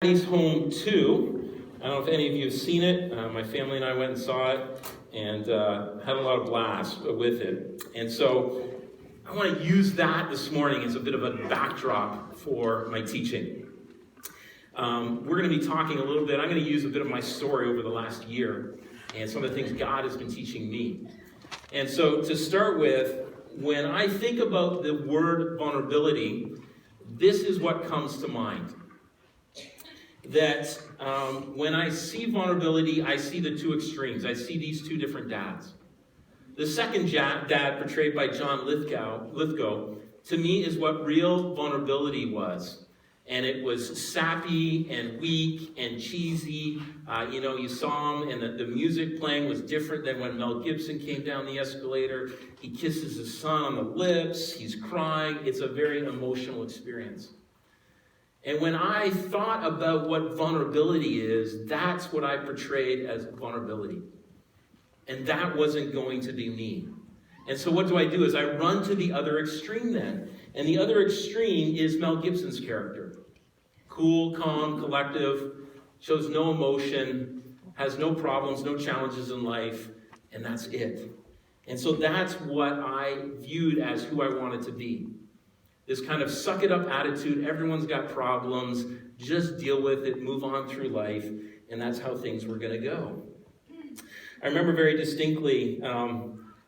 Daddy's Home 2. I don't know if any of you have seen it. My family and I went and saw it and had a lot of blast with it. And so I want to use that this morning as a bit of a backdrop for my teaching. We're going to be talking a little bit. I'm going to use a bit of my story over the last year and some of the things God has been teaching me. And so to start with, when I think about the word vulnerability, this is what comes to mind. That when I see vulnerability, I see the two extremes. I see these two different dads. The second dad, portrayed by John Lithgow, to me is what real vulnerability was. And it was sappy and weak and cheesy. You saw him, and the music playing was different than when Mel Gibson came down the escalator. He kisses his son on the lips. He's crying. It's a very emotional experience. And when I thought about what vulnerability is, that's what I portrayed as vulnerability. And that wasn't going to be me. And so what do? Is I run to the other extreme then. And the other extreme is Mel Gibson's character. Cool, calm, collective, shows no emotion, has no problems, no challenges in life, and that's it. And so that's what I viewed as who I wanted to be. This kind of suck-it-up attitude, everyone's got problems, just deal with it, move on through life, and that's how things were going to go. I remember very distinctly,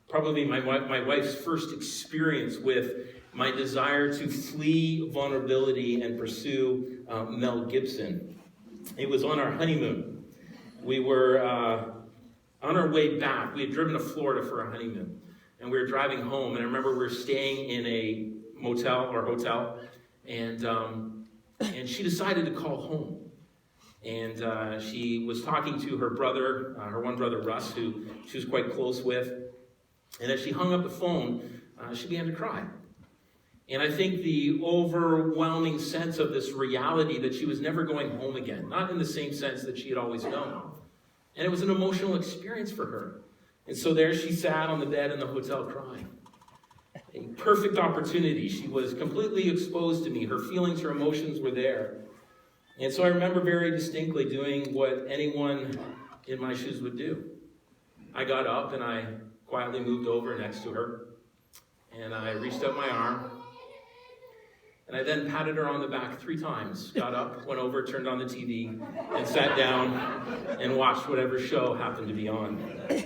probably my wife's first experience with my desire to flee vulnerability and pursue Mel Gibson. It was on our honeymoon. We were on our way back. We had driven to Florida for our honeymoon, and we were driving home, and I remember we were staying in a hotel, and she decided to call home. And she was talking to her brother, her one brother Russ, who she was quite close with. And as she hung up the phone, she began to cry. And I think the overwhelming sense of this reality that she was never going home again, not in the same sense that she had always known. And it was an emotional experience for her. And so there she sat on the bed in the hotel crying. A perfect opportunity. She was completely exposed to me. Her feelings, her emotions were there. And so I remember very distinctly doing what anyone in my shoes would do. I got up and I quietly moved over next to her. And I reached out my arm. And I then patted her on the back 3 times. Got up, went over, turned on the TV, and sat down and watched whatever show happened to be on.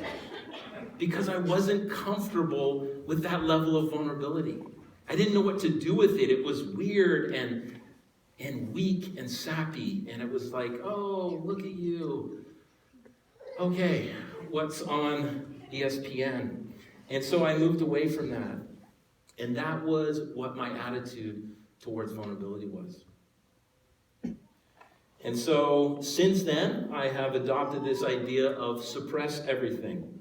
Because I wasn't comfortable with that level of vulnerability. I didn't know what to do with it. It was weird and weak and sappy. And it was like, oh, look at you. Okay, what's on ESPN? And so I moved away from that. And that was what my attitude towards vulnerability was. And so since then, I have adopted this idea of suppress everything.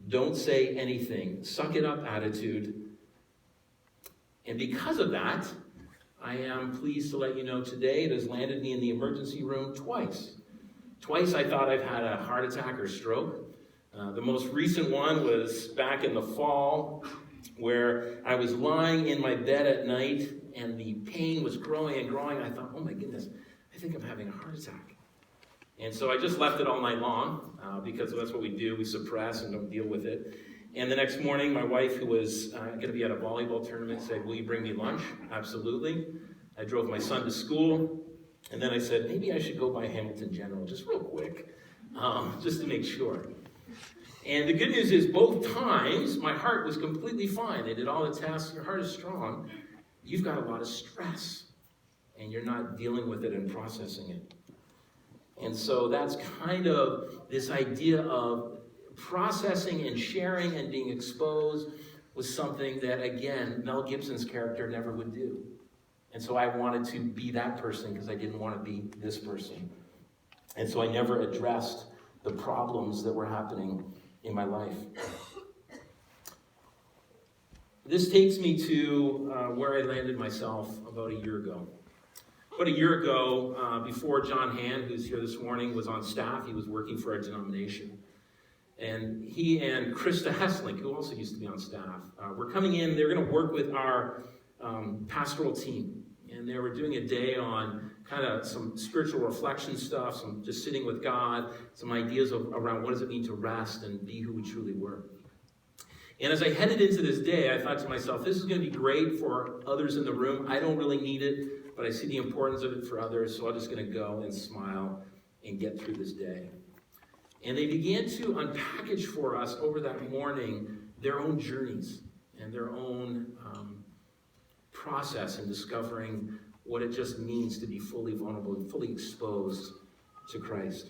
Don't say anything. Suck it up attitude. And because of that, I am pleased to let you know today it has landed me in the emergency room twice. Twice I thought I've had a heart attack or stroke. The most recent one was back in the fall, where I was lying in my bed at night and the pain was growing and growing. I thought, oh my goodness, I think I'm having a heart attack. And so I just left it all night long because that's what we do. We suppress and don't deal with it. And the next morning, my wife, who was going to be at a volleyball tournament, said, will you bring me lunch? Absolutely. I drove my son to school. And then I said, maybe I should go by Hamilton General, just real quick, just to make sure. And the good news is both times, my heart was completely fine. They did all the tests. Your heart is strong. You've got a lot of stress, and you're not dealing with it and processing it. And so that's kind of this idea of processing and sharing and being exposed was something that, again, Mel Gibson's character never would do. And so I wanted to be that person because I didn't want to be this person. And so I never addressed the problems that were happening in my life. This takes me to where I landed myself about a year ago. About a year ago, before John Hand, who's here this morning, was on staff, he was working for our denomination. And he and Krista Hesslink, who also used to be on staff, were coming in. They were going to work with our pastoral team. and they were doing a day on kind of some spiritual reflection stuff, some just sitting with God, some ideas around what does it mean to rest and be who we truly were. And as I headed into this day, I thought to myself, this is going to be great for others in the room. I don't really need it, but I see the importance of it for others, so I'm just going to go and smile and get through this day. And they began to unpackage for us over that morning their own journeys and their own process in discovering what it just means to be fully vulnerable and fully exposed to Christ.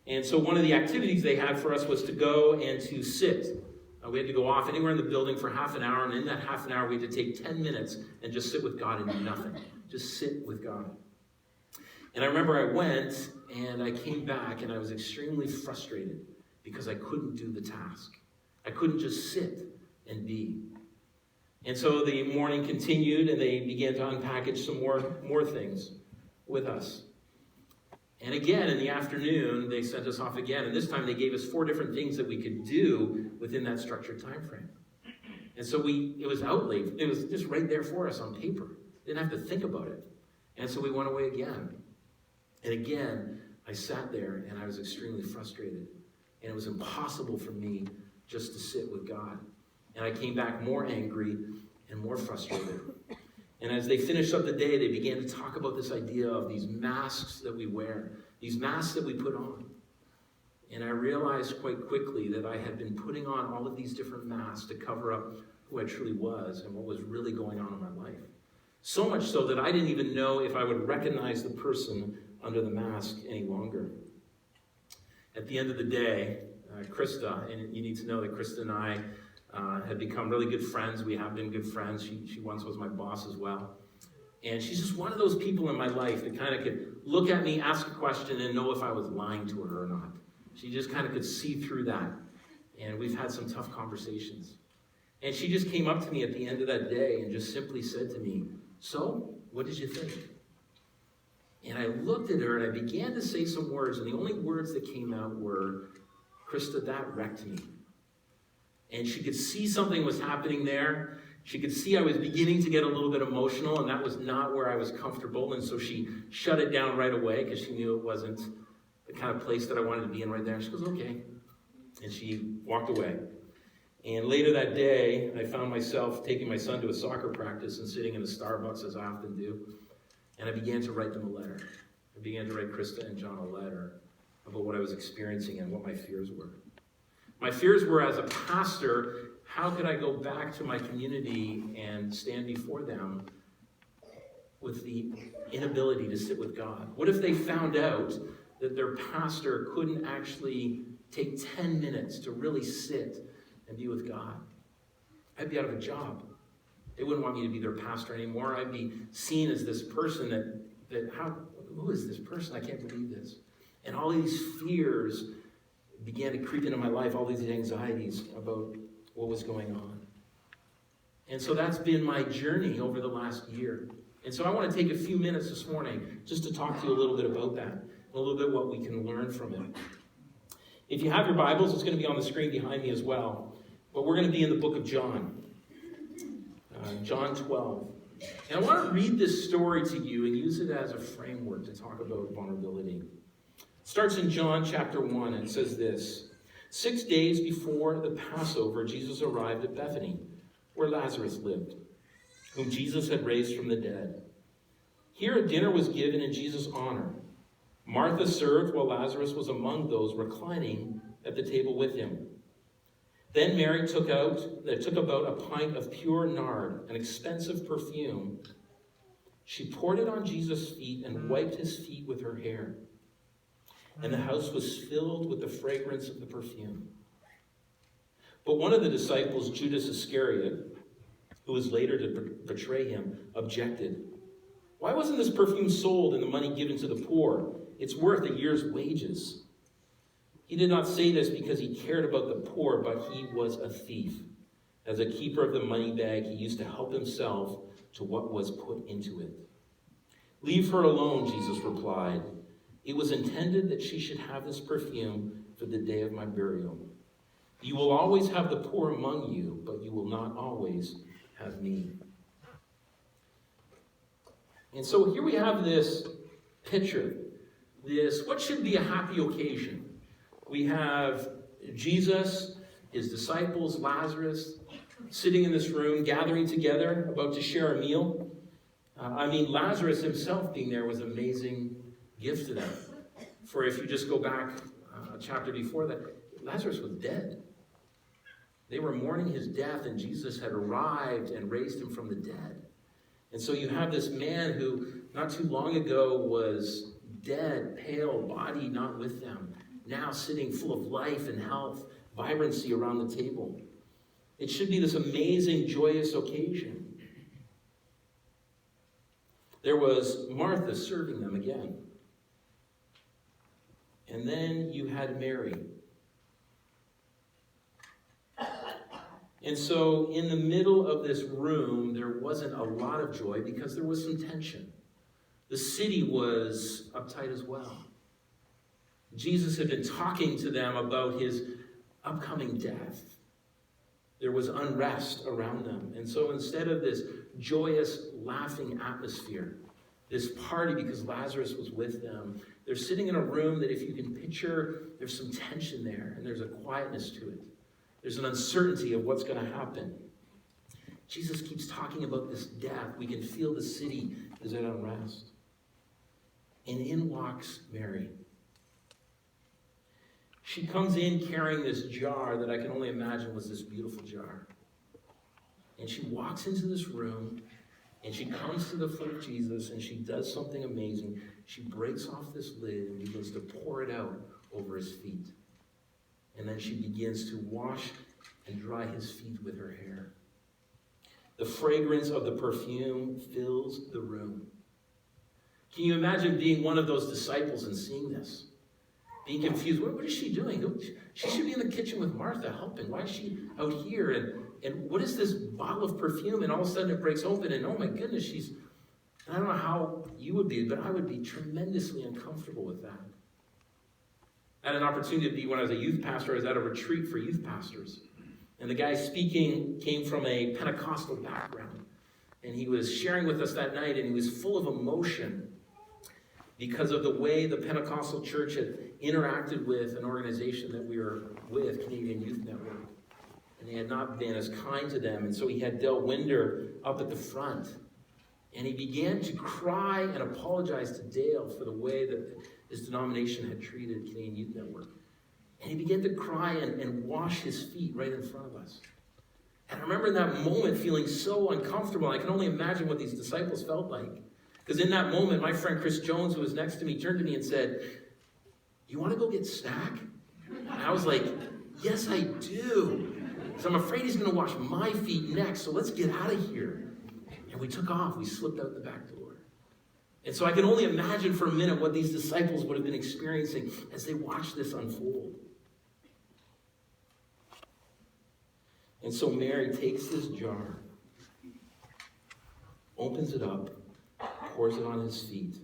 And so one of the activities they had for us was to go and to sit. We had to go off anywhere in the building for half an hour, and in that half an hour we had to take 10 minutes and just sit with God and do nothing. Just sit with God. And I remember I went, and I came back, and I was extremely frustrated because I couldn't do the task. I couldn't just sit and be. And so the morning continued, and they began to unpackage some more things with us. And again, in the afternoon, they sent us off again. And this time they gave us 4 different things that we could do within that structured time frame. And so it was outlaid. It was just right there for us on paper. Didn't have to think about it. And so we went away again. And again, I sat there and I was extremely frustrated. And it was impossible for me just to sit with God. And I came back more angry and more frustrated. And as they finished up the day, they began to talk about this idea of these masks that we wear, these masks that we put on. And I realized quite quickly that I had been putting on all of these different masks to cover up who I truly was and what was really going on in my life. So much so that I didn't even know if I would recognize the person under the mask any longer. At the end of the day, Krista, and you need to know that Krista and I had become really good friends. We have been good friends. She once was my boss as well. And she's just one of those people in my life that kind of could look at me, ask a question, and know if I was lying to her or not. She just kind of could see through that. And we've had some tough conversations. And she just came up to me at the end of that day and just simply said to me, "So, what did you think?" And I looked at her and I began to say some words, and the only words that came out were, "Krista, that wrecked me." And she could see something was happening there. She could see I was beginning to get a little bit emotional, and that was not where I was comfortable. And so she shut it down right away because she knew it wasn't the kind of place that I wanted to be in right there. And she goes, "Okay." And she walked away. And later that day, I found myself taking my son to a soccer practice and sitting in a Starbucks, as I often do. And I began to write them a letter. I began to write Krista and John a letter about what I was experiencing and what my fears were. My fears were, as a pastor, how could I go back to my community and stand before them with the inability to sit with God? What if they found out that their pastor couldn't actually take 10 minutes to really sit and be with God? I'd be out of a job. They wouldn't want me to be their pastor anymore. I'd be seen as this person who is this person? I can't believe this. And all these fears began to creep into my life, all these anxieties about what was going on. And so that's been my journey over the last year. And so I want to take a few minutes this morning just to talk to you a little bit about that, a little bit what we can learn from it. If you have your Bibles, it's going to be on the screen behind me as well. But we're going to be in the book of John, John 12. And I want to read this story to you and use it as a framework to talk about vulnerability. It starts in John chapter 1, and it says this: 6 days before the Passover, Jesus arrived at Bethany, where Lazarus lived, whom Jesus had raised from the dead. Here a dinner was given in Jesus' honor. Martha served while Lazarus was among those reclining at the table with him. Then Mary took about a pint of pure nard, an expensive perfume. She poured it on Jesus' feet and wiped his feet with her hair. And the house was filled with the fragrance of the perfume. But one of the disciples, Judas Iscariot, who was later to betray him, objected. "Why wasn't this perfume sold and the money given to the poor? It's worth a year's wages." He did not say this because he cared about the poor, but he was a thief. As a keeper of the money bag, he used to help himself to what was put into it. "Leave her alone," Jesus replied. "It was intended that she should have this perfume for the day of my burial. You will always have the poor among you, but you will not always have me." And so here we have this picture, what should be a happy occasion. We have Jesus, his disciples, Lazarus, sitting in this room, gathering together, about to share a meal. Lazarus himself being there was an amazing gift to them. For if you just go back a chapter before that, Lazarus was dead. They were mourning his death, and Jesus had arrived and raised him from the dead. And so you have this man who not too long ago was dead, pale, body not with them, now sitting full of life and health, vibrancy around the table. It should be this amazing, joyous occasion. There was Martha serving them again. And then you had Mary. And so in the middle of this room, there wasn't a lot of joy because there was some tension. The city was uptight as well. Jesus had been talking to them about his upcoming death. There was unrest around them. And so instead of this joyous, laughing atmosphere, this party because Lazarus was with them, they're sitting in a room that if you can picture, there's some tension there and there's a quietness to it. There's an uncertainty of what's going to happen. Jesus keeps talking about this death. We can feel the city is at unrest. And in walks Mary. She comes in carrying this jar that I can only imagine was this beautiful jar. And she walks into this room, and she comes to the foot of Jesus, and she does something amazing. She breaks off this lid and begins to pour it out over his feet. And then she begins to wash and dry his feet with her hair. The fragrance of the perfume fills the room. Can you imagine being one of those disciples and seeing this? Being confused. What is she doing? She should be in the kitchen with Martha helping. Why is she out here? And what is this bottle of perfume? And all of a sudden it breaks open and oh my goodness, I don't know how you would be, but I would be tremendously uncomfortable with that. I had an opportunity to be, when I was a youth pastor, I was at a retreat for youth pastors. And the guy speaking came from a Pentecostal background. And he was sharing with us that night, and he was full of emotion because of the way the Pentecostal church had interacted with an organization that we were with, Canadian Youth Network. And they had not been as kind to them. And so he had Del Winder up at the front. And he began to cry and apologize to Dale for the way that his denomination had treated Canadian Youth Network. And he began to cry and wash his feet right in front of us. And I remember in that moment feeling so uncomfortable. I can only imagine what these disciples felt like. Because in that moment, my friend Chris Jones, who was next to me, turned to me and said, "You want to go get snack?" And I was like, "Yes, I do. Because I'm afraid he's going to wash my feet next, so let's get out of here." And we took off. We slipped out the back door. And so I can only imagine for a minute what these disciples would have been experiencing as they watched this unfold. And so Mary takes this jar, opens it up, pours it on his feet.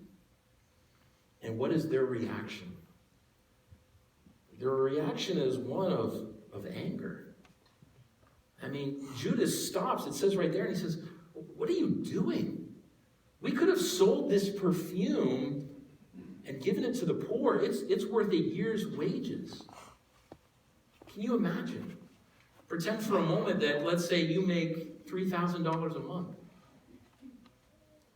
And what is their reaction? Their reaction is one of anger. Judas stops. It says right there, and he says, "What are you doing? We could have sold this perfume and given it to the poor. It's worth a year's wages." Can you imagine? Pretend for a moment that, let's say, you make $3,000 a month.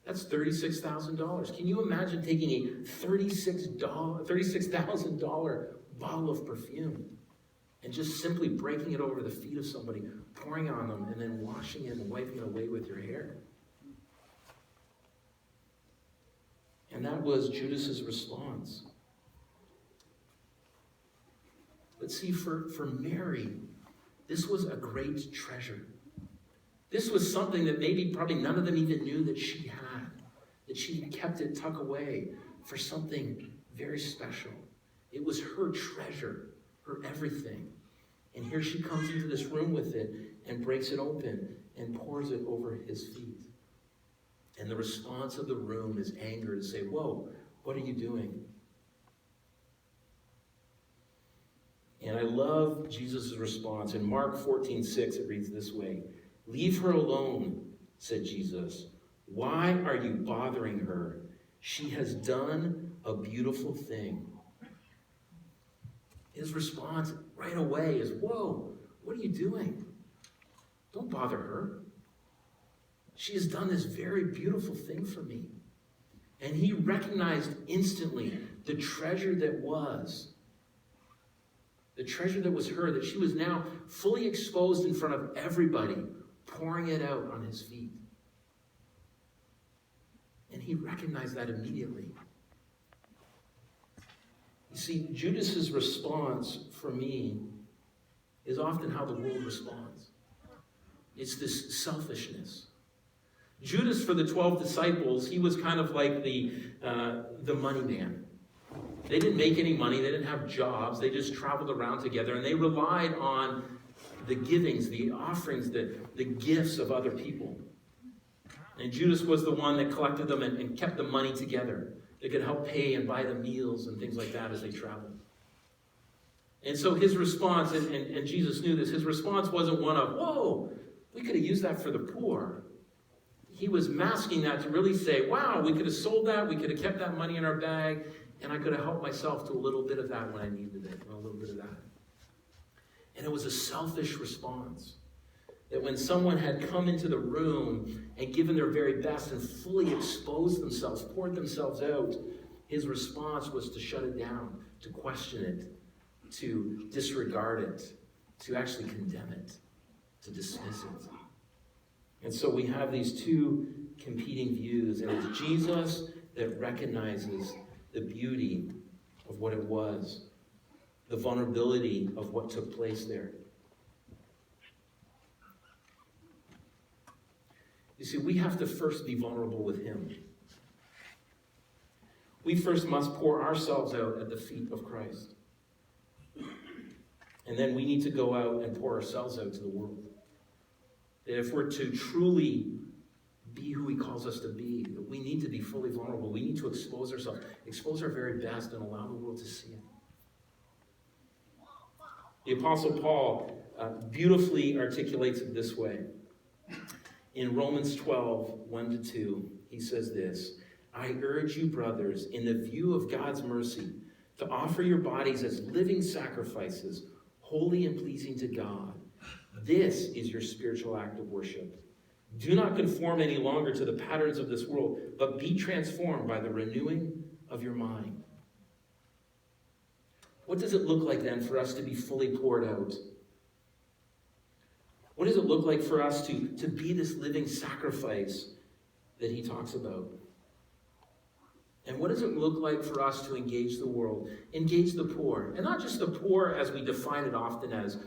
That's $36,000. Can you imagine taking a $36,000 bottle of perfume and just simply breaking it over the feet of somebody, pouring it on them, and then washing it and wiping it away with your hair? And that was Judas's response. But see, for Mary, this was a great treasure. This was something that probably none of them even knew that she had, that she kept it tucked away for something very special. It was her treasure, her everything. And here she comes into this room with it and breaks it open and pours it over his feet. And the response of the room is anger to say, "Whoa, what are you doing?" And I love Jesus' response. In Mark 14:6, it reads this way: "Leave her alone," said Jesus. Why are you bothering her? She has done a beautiful thing. His response right away is, whoa, what are you doing? Don't bother her. She has done this very beautiful thing for me. And he recognized instantly the treasure that was. The treasure that was her, that she was now fully exposed in front of everybody, pouring it out on his feet. And he recognized that immediately. You see, Judas's response for me is often how the world responds. It's this selfishness. Judas, for the 12 disciples, he was kind of like the money man. They didn't make any money. They didn't have jobs. They just traveled around together, and they relied on the givings, the offerings, the gifts of other people. And Judas was the one that collected them and kept the money together. They could help pay and buy the meals and things like that as they traveled. And so his response, and Jesus knew this, his response wasn't one of, whoa, we could have used that for the poor. He was masking that to really say, wow, we could have sold that, we could have kept that money in our bag, and I could have helped myself to a little bit of that when I needed it, a little bit of that. And it was a selfish response. That when someone had come into the room and given their very best and fully exposed themselves, poured themselves out, his response was to shut it down, to question it, to disregard it, to actually condemn it, to dismiss it. And so we have these two competing views, and it's Jesus that recognizes the beauty of what it was, the vulnerability of what took place there. You see, we have to first be vulnerable with him. We first must pour ourselves out at the feet of Christ. And then we need to go out and pour ourselves out to the world. That if we're to truly be who he calls us to be, that we need to be fully vulnerable. We need to expose ourselves, expose our very best, and allow the world to see it. The Apostle Paul beautifully articulates it this way. In Romans 12, 1-2, he says this, I urge you, brothers, in the view of God's mercy, to offer your bodies as living sacrifices, holy and pleasing to God. This is your spiritual act of worship. Do not conform any longer to the patterns of this world, but be transformed by the renewing of your mind. What does it look like then for us to be fully poured out? What does it look like for us to be this living sacrifice that he talks about? And what does it look like for us to engage the world, engage the poor? And not just the poor as we define it often as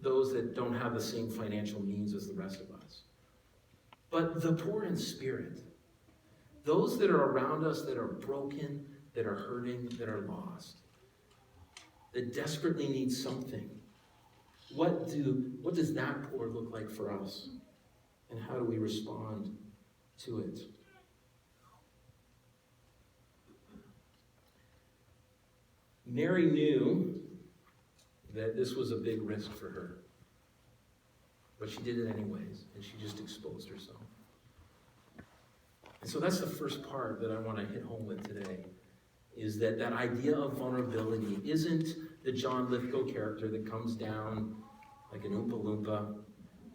those that don't have the same financial means as the rest of us, but the poor in spirit. Those that are around us that are broken, that are hurting, that are lost, that desperately need something. What does that poor look like for us? And how do we respond to it? Mary knew that this was a big risk for her. But she did it anyways, and she just exposed herself. And so that's the first part that I want to hit home with today, is that idea of vulnerability isn't the John Lithgow character that comes down like an Oompa Loompa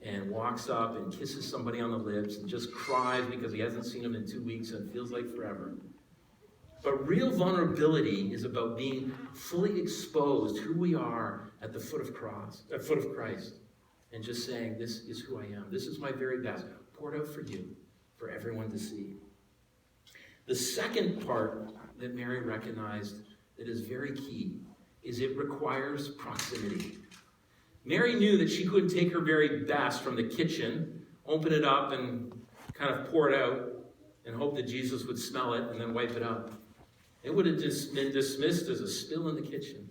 and walks up and kisses somebody on the lips and just cries because he hasn't seen them in 2 weeks and it feels like forever. But real vulnerability is about being fully exposed, who we are at the foot of Christ, and just saying, this is who I am. This is my very best, poured out for you, for everyone to see. The second part that Mary recognized that is very key is it requires proximity. Mary knew that she couldn't take her very best from the kitchen, open it up and kind of pour it out and hope that Jesus would smell it and then wipe it up. It would have just been dismissed as a spill in the kitchen.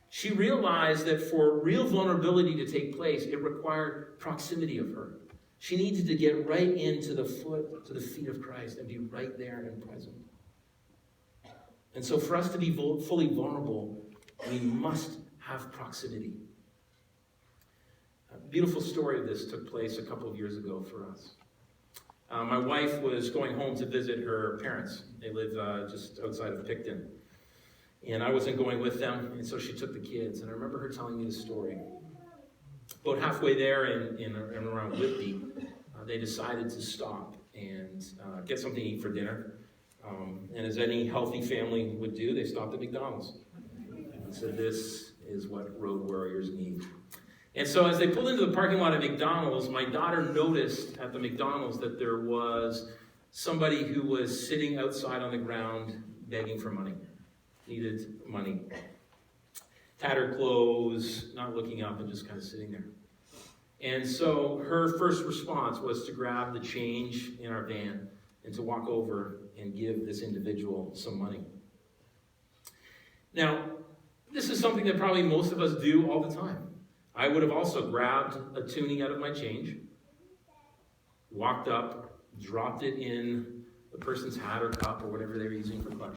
She realized that for real vulnerability to take place, it required proximity of her. She needed to get right into the feet of Christ and be right there and present. And so for us to be fully vulnerable, we must have proximity. A beautiful story of this took place a couple of years ago for us. My wife was going home to visit her parents. They live just outside of Picton. And I wasn't going with them, and so she took the kids. And I remember her telling me the story. About halfway there in around Whitby, they decided to stop and get something to eat for dinner. And as any healthy family would do, they stopped at McDonald's. And said, this is what road warriors need. And so as they pulled into the parking lot at McDonald's, my daughter noticed at the McDonald's that there was somebody who was sitting outside on the ground begging for money. Needed money. Tattered clothes, not looking up, and just kind of sitting there. And so her first response was to grab the change in our van and to walk over and give this individual some money. Now, this is something that probably most of us do all the time. I would have also grabbed a toonie out of my change, walked up, dropped it in the person's hat or cup or whatever they were using for collection.